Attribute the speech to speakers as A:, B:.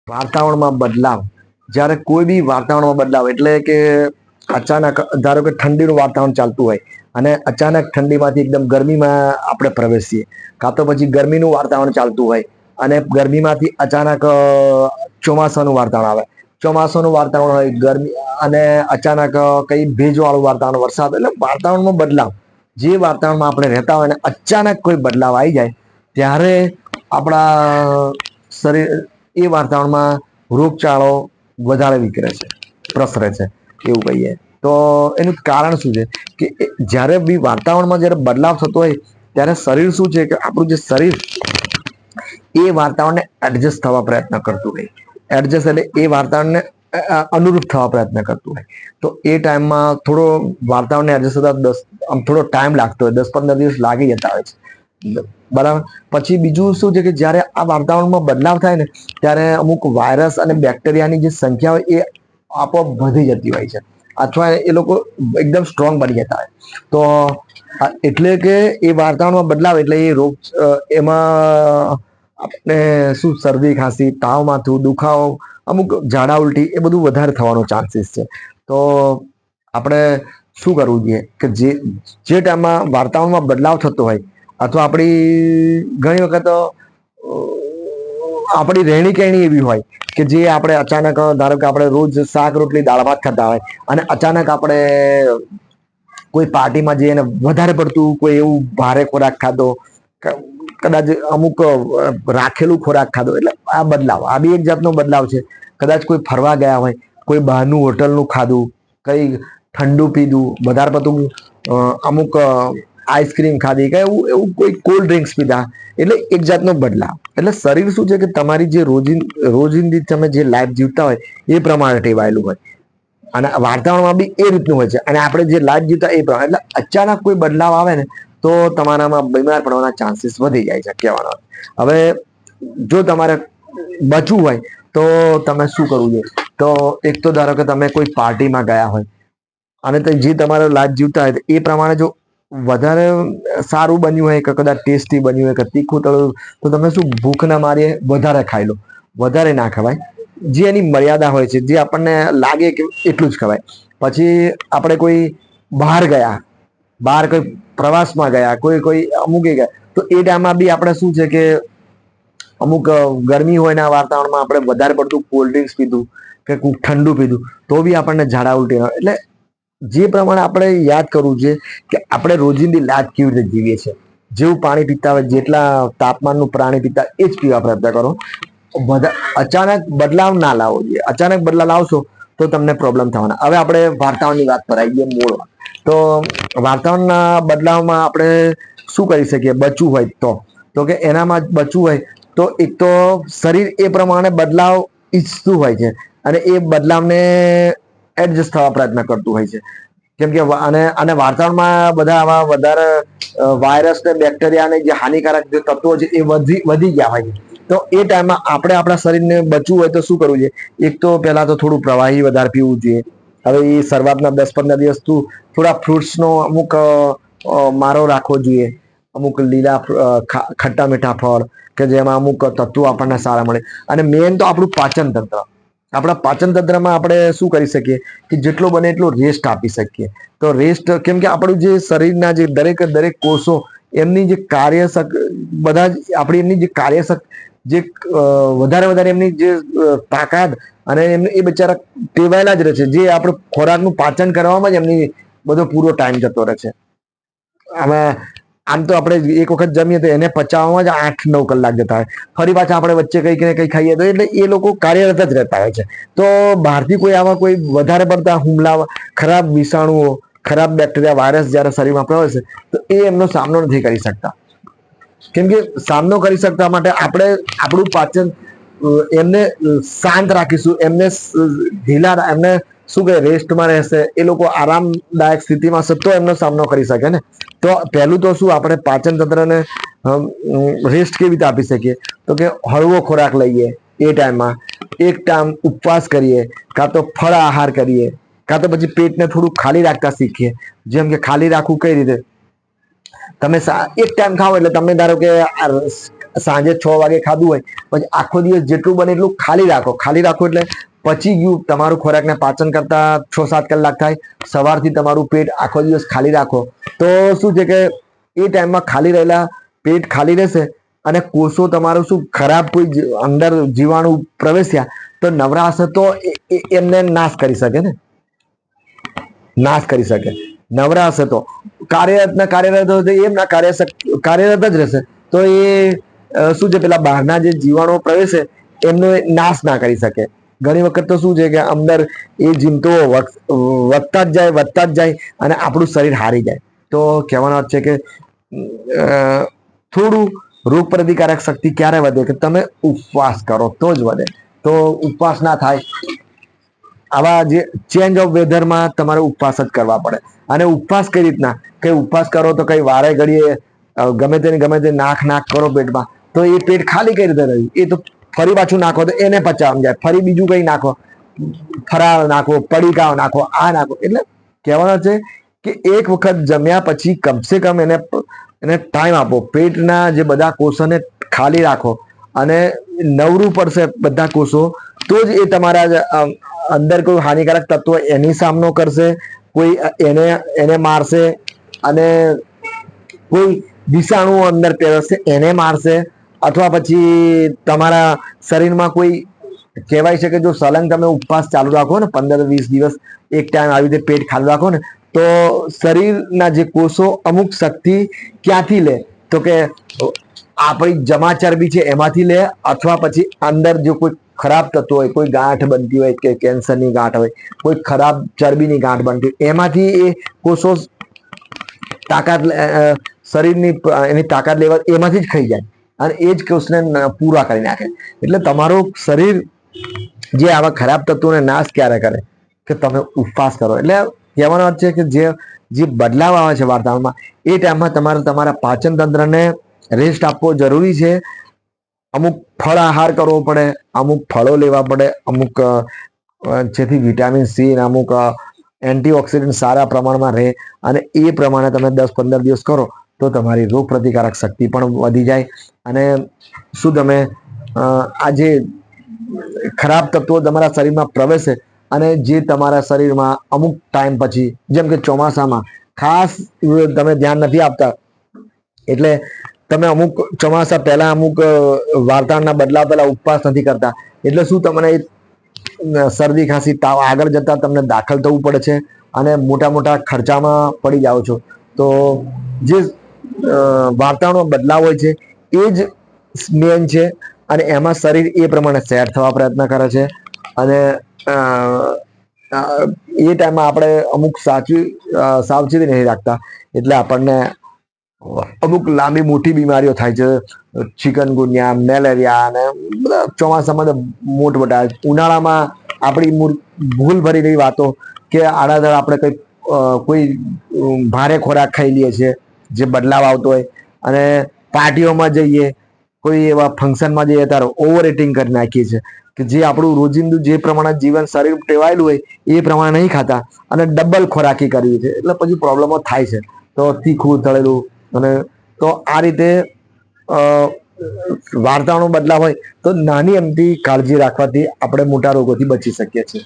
A: વાતાવરણમાં બદલાવ, જ્યારે કોઈ બી વાતાવરણમાં બદલાવ એટલે કે અચાનક ધારો કે ઠંડીનું વાતાવરણ ચાલતું હોય અને અચાનક ઠંડીમાંથી એકદમ ગરમીમાં આપણે પ્રવેશીએ, કાં તો પછી ગરમીનું વાતાવરણ ચાલતું હોય અને ગરમીમાંથી અચાનક ચોમાસાનું વાતાવરણ આવે, ચોમાસાનું વાતાવરણ હોય ગરમી અને અચાનક કઈ ભેજવાળું વાતાવરણ, વરસાદ, એટલે વાતાવરણમાં બદલાવ, જે વાતાવરણમાં આપણે રહેતા હોય અને અચાનક કોઈ બદલાવ આવી જાય ત્યારે આપણા શરીર એ વાતાવરણમાં રોગચાળો વધારે વિકરે છે, પ્રસરે છે એવું કહીએ તો. એનું કારણ શું છે કે જ્યારે બી વાતાવરણમાં જ્યારે બદલાવ થતો હોય ત્યારે શરીર શું છે કે આપણું જે શરીર એ વાતાવરણને એડજસ્ટ થવા પ્રયત્ન કરતું હોય, એડજસ્ટ એટલે એ વાતાવરણને અનુરૂપ થવા પ્રયત્ન કરતું હોય. તો એ ટાઈમમાં થોડો વાતાવરણને એડજસ્ટ થતા થોડો ટાઈમ લાગતો હોય, 10-15 દિવસ લાગી જતા હોય છે, બરાબર. પછી બીજું શું છે કે જ્યારે આ વાતાવરણમાં બદલાવ થાય ને ત્યારે અમુક વાયરસ અને બેક્ટેરિયાની જે સંખ્યા હોય એ આપોઆપ વધી જતી હોય છે, અથવા એ લોકો એકદમ સ્ટ્રોંગ બની જતા હોય. તો એટલે કે એ વાતાવરણમાં બદલાવ એટલે એ રોગ એમાં આપણે શું શરદી, ખાંસી, તાવ, માથું, દુખાવો, અમુક ઝાડા ઉલટી એ બધું વધારે થવાનો ચાન્સીસ છે. તો આપણે શું કરવું જોઈએ કે જે ટાઈમમાં વાતાવરણમાં બદલાવ થતો હોય અથવા આપણી ઘણી વખત આપણી રહેણી કહેણી એવી હોય કે જે આપણે અચાનક ધારો કે આપણે રોજ શાક રોટલી દાળ ભાત ખાતા હોય અને અચાનક આપણે કોઈ પાર્ટીમાં જઈને વધારે પડતું કોઈ એવું ભારે ખોરાક ખાધો, કદાચ અમુક રાખેલું ખોરાક ખાધો, એટલે આ બદલાવ, આ બી એક જાતનો બદલાવ છે. કદાચ કોઈ ફરવા ગયા હોય, કોઈ બહારનું હોટલનું ખાધું, કઈ ઠંડુ પીધું, વધારે પડતું અમુક આઈસ્ક્રીમ ખાધી કે એવું એવું કોઈ કોલ્ડ ડ્રિંક્સ પીધા, એટલે એક જાતનો બદલાવ. એટલે શરીર શું છે કે તમારી જે રોજિંદી તમે જે લાઈફ જીવતા હોય એ પ્રમાણે ટેવાયેલું હોય અને વાતાવરણમાં બી એ રીતનું હોય છે અને આપણે જે લાઈફ જીવતા એ પ્રમાણે, એટલે અચાનક કોઈ બદલાવ આવે ને તો તમારામાં બીમાર પડવાના ચાન્સીસ વધી જાય છે કહેવાનો. હવે જો તમારે બચવું હોય તો તમે શું કરવું જોઈએ, તો એક તો ધારો કે તમે કોઈ પાર્ટીમાં ગયા હોય અને જે તમારો લાઈફ જીવતા હોય એ પ્રમાણે જો વધારે સારું બન્યું હોય કે કદાચ ટેસ્ટી બન્યું હોય કે તીખું તળું, તો તમે શું ભૂખ ના મારીએ વધારે ખાઈ લો, વધારે ના ખવાય. જે એની મર્યાદા હોય છે, જે આપણને લાગે કે એટલું જ ખવાય. પછી આપણે કોઈ બહાર ગયા, બહાર કોઈ પ્રવાસમાં ગયા, કોઈ અમુકે ગયા, તો એ ટાઈમમાં બી આપણે શું છે કે અમુક ગરમી હોય ના વાતાવરણમાં આપણે વધારે પડતું કોલ્ડ ડ્રિંક્સ પીધું કે ઠંડુ પીધું તો બી આપણને ઝાડા ઉલટી આવે. એટલે જે પ્રમાણે આપણે યાદ કરવું છે કે આપણે રોજિંદી લાઈફ કેવી રીતે જીવીએ છીએ, જેવું પાણી પીતા હોય, જેટલા તાપમાનનું પાણી પીતા એ જ પીવા પ્રયત્ન કરો. અચાનક બદલાવ ના લાવવો જોઈએ. અચાનક બદલાવ લાવશો તો તમને પ્રોબ્લેમ થવાના. હવે આપણે વાતાવરણની વાત પર આવી ગઈ મૂળ. તો વાતાવરણના બદલાવમાં આપણે શું કરી શકીએ બચવું હોય તો કે એનામાં બચવું હોય તો એક તો શરીર એ પ્રમાણે બદલાવ ઈચ્છતું હોય છે અને એ બદલાવને એડજસ્ટ થવા પ્રયત્ન કરતું હોય છે. કેમ કે અને વાતાવરણમાં બધા આવા વધારે વાયરસ ને બેક્ટેરિયા ને જે હાનિકારક જે તત્વો છે એ વધી ગયા હોય છે. તો એ ટાઈમમાં આપણે આપણા શરીરને બચવું હોય તો શું કરવું જોઈએ? એક તો પહેલા તો થોડું પ્રવાહી વધારે પીવું જોઈએ. હવે એ શરૂઆતના 10-15 દિવસ થોડા ફ્રૂટ્સનો અમુક મારો રાખવો જોઈએ. અમુક લીલા ખટ્ટા મીઠા ફળ કે જેમાં અમુક તત્વો આપણને સારા મળે. અને મેન તો આપણું પાચન તંત્ર. આપણા પાચન તંત્રમાં આપણે શું કરી શકીએ કે જેટલો બને એટલો રેસ્ટ આપી શકીએ. તો રેસ્ટ, કેમ કે આપણું જે શરીરના જે દરેક કોષો એમની જે બધા જ આપણી એમની જે જે વધારે એમની જે તાકાત અને એ બિચારા ટેવાયેલા જ રહે છે. જે આપણે ખોરાકનું પાચન કરવામાં જ એમની બધો પૂરો ટાઈમ જતો રહે છે. હવે આમ તો આપણે એક વખત જમીએ તો એને પચાવવામાં જ 8-9 કલાક જતા હોય. ફરી પાછા આપણે વચ્ચે કંઈક ને કંઈક ખાઈએ તો એટલે એ લોકો કાર્યરત જ રહેતા હોય છે. તો બહારથી કોઈ આવા કોઈ વધારે પડતા હુમલા, ખરાબ વિષાણુઓ, ખરાબ બેક્ટેરિયા, વાયરસ જયારે શરીરમાં પ્રવેશે તો એ એમનો સામનો નથી કરી શકતા. કેમ કે સામનો કરી શકતા માટે આપણે આપણું પાચન એમને શાંત રાખીશું, એમને શું કે રેસ્ટમાં રહેશે, એ લોકો આરામદાયક સ્થિતિમાં હશે તો એમનો સામનો કરી શકે ને. તો પહેલું તો શું આપણે પાચન તંત્રને રેસ્ટ કેવી રીતે આપી શકીએ? તો કે હળવો ખોરાક લઈએ એ ટાઈમમાં, એક ટાઈમ ઉપવાસ કરીએ, કાં તો ફળ આહાર કરીએ, કાં તો પછી પેટને થોડું ખાલી રાખતા શીખીએ. જેમ કે ખાલી રાખવું કઈ રીતે? તમે એક ટાઈમ ખાઓ એટલે તમે ધારો કે સાંજે 6 વાગે ખાધું હોય, પછી આખો દિવસ જેટલું બને એટલું ખાલી રાખો. ખાલી રાખો એટલે પચી ગયું તમારું, ખોરાકને પાચન કરતા 6-7 કલાક થાય. સવારથી તમારું પેટ આખો દિવસ ખાલી રાખો તો શું છે કે એ ટાઈમમાં ખાલી રહેલા પેટ ખાલી રહેશે અને કોષો તમારું શું ખરાબ કોઈ અંદર જીવાણુ પ્રવેશ્યા તો નવરા હશે તો એમને નાશ કરી શકે ને, નાશ કરી શકે. નવરા હશે તો કાર્યરત એમ ના કાર્યરત જ રહેશે તો એ શું છે પેલા બહારના જે જીવાણુ પ્રવેશે એમનો નાશ ના કરી શકે. ઘણી વખત તો શું છે કે અંદર એ જીમતો વધતા જ જાય અને આપણું શરીર હારી જાય. તો કહેવાનો અર્થ છે કે થોડું રોગ પ્રતિકારક શક્તિ ક્યારે વધે કે તમે ઉપવાસ કરો તો જ વધે. તો ઉપવાસ ના થાય, આવા જે ચેન્જ ઓફ વેધરમાં તમારે ઉપવાસ જ કરવા પડે. અને ઉપવાસ કઈ રીતના કે ઉપવાસ કરો તો કઈ વારે ઘડીએ ગમે તે નાખ કરો પેટમાં તો એ પેટ ખાલી કઈ રીતે રહ્યું, એ તો ફરી પાછું નાખો તો એને પચાવવામાં જાય, ફરી બીજું કઈ નાખો, ફરાળ નાખો, પડીકાઓ નાખો, આ નાખો. એટલે કહેવાનો છે કે એક વખત જમ્યા પછી કમસે કમ એને ટાઈમ આપો, પેટના જે બધા કોષોને ખાલી રાખો અને નવરું પડશે બધા કોષો તો જ એ તમારા અંદર કોઈ હાનિકારક તત્વો એની સામનો કરશે, કોઈ એને મારશે અને કોઈ વિષાણુ અંદર પહેરશે એને મારશે, અથવા પછી તમારા શરીરમાં કોઈ કહેવાય છે કે જો સલંગ તમે ઉપવાસ ચાલુ રાખો ને 15-20 દિવસ એક ટાઈમ આવી રીતે પેટ ખાલી રાખો ને તો શરીરના જે કોષો અમુક શક્તિ ક્યાંથી લે તો કે આપણી જમા ચરબી છે એમાંથી લે, અથવા પછી અંદર જો કોઈ ખરાબ તત્વો હોય, કોઈ ગાંઠ બનતી હોય કે કેન્સરની ગાંઠ હોય, કોઈ ખરાબ ચરબીની ગાંઠ બનતી હોય, એમાંથી એ કોષો તાકાત શરીરની એની તાકાત લેવા એમાંથી જ ખાઈ જાય અને એ જ કોષને પૂરા કરી નાખે. એટલે તમારું શરીર જે આવા ખરાબ તત્વોને નાશ ક્યારે કરે કે તમે ઉપવાસ કરો. એટલે કહેવાનો અર્થ છે કે જે બદલાવ આવે છે વાતાવરણમાં એ ટાઈમમાં તમારે તમારા પાચન તંત્રને રેસ્ટ આપવો જરૂરી છે. અમુક ફળ આહાર કરવો પડે, અમુક ફળો લેવા પડે, અમુક જેથી વિટામિન સી અને અમુક એન્ટીઓક્સિડન્ટ સારા પ્રમાણમાં રહે અને એ પ્રમાણે તમે 10-15 દિવસ કરો તો તમારી રોગ પ્રતિકારક શક્તિ પણ વધી જાય અને શું તમે આ જે ખરાબ તત્વો તમારા શરીરમાં પ્રવેશે અને જે તમારા શરીરમાં અમુક ટાઈમ પછી જેમ કે ચોમાસામાં ખાસ તમે ધ્યાન નથી આપતા એટલે તમે અમુક ચોમાસા પહેલા અમુક વાતાવરણના બદલાવ પહેલા ઉપવાસ નથી કરતા એટલે શું તમને શરદી ખાંસી તાવ આગળ જતા તમને દાખલ થવું પડે છે અને મોટા ખર્ચામાં પડી જાઓ છો. તો જે વાતાવરણમાં બદલાવ હોય છે એ જ મેન છે અને એમાં શરીર એ પ્રમાણે સેટ થવા પ્રયત્ન કરે છે અને એ ટાઈમમાં આપણે અમુક સાવચેતી નહીં રાખતા એટલે આપણને અમુક લાંબી મોટી બીમારીઓ થાય છે, ચિકનગુનિયા, મેલેરિયા અને બધા ચોમાસામાં મોટા. ઉનાળામાં આપણી ભૂલ ભરી ગઈ વાતો કે આડાધડ આપણે કોઈ ભારે ખોરાક ખાઈ લઈએ છીએ જે બદલાવ આવતો હોય અને પાર્ટીઓમાં જઈએ, કોઈ એવા ફંક્શનમાં જઈએ ત્યારે ઓવર ઇટિંગ કરી નાખીએ છીએ કે જે આપણું રોજિંદુ જે પ્રમાણે જીવન શરીર ટેવાયેલું હોય એ પ્રમાણે નહીં ખાતા અને ડબલ ખોરાકી કરવી છે એટલે પછી પ્રોબ્લેમો થાય છે. તો તીખું તળેલું અને તો આ રીતે વાતાવરણ બદલાવ હોય તો નાની અમથી કાળજી રાખવાથી આપણે મોટા રોગોથી બચી શકીએ છીએ.